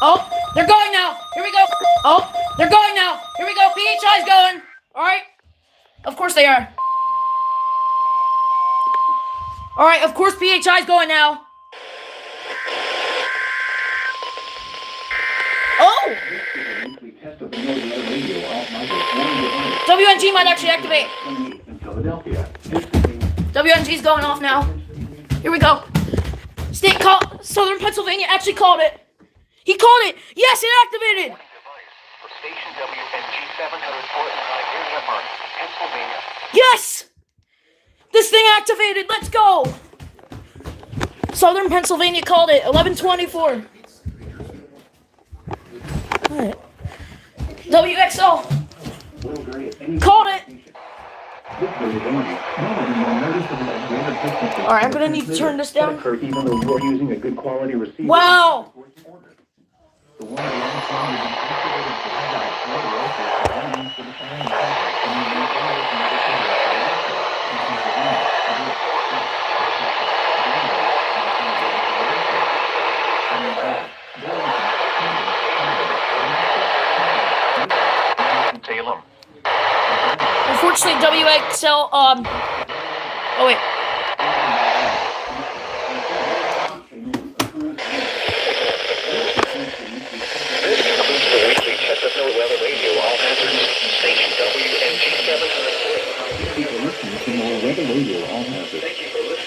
Oh, they're going now. Here we go. Oh, they're going now. Here we go. PHI's going. All right. Of course they are. All right. Of course PHI's going now. Oh! WNG might actually activate. WNG's going off now. Here we go. State call. Southern Pennsylvania actually called it. He called it. Yes, it activated. Station WNG 704 Pennsylvania. Yes! This thing activated. Let's go. Southern Pennsylvania called it. 11:24. All right. WXO called it. All right, I'm gonna need to turn this down. Even though you're using a good quality receiver. Wow. Salem. Unfortunately, WXL. Oh wait. This concludes the weekly Chesterfield Weather Radio. All hazards. Station WNG 704. Thank you for listening to more Weather Radio. All hazards.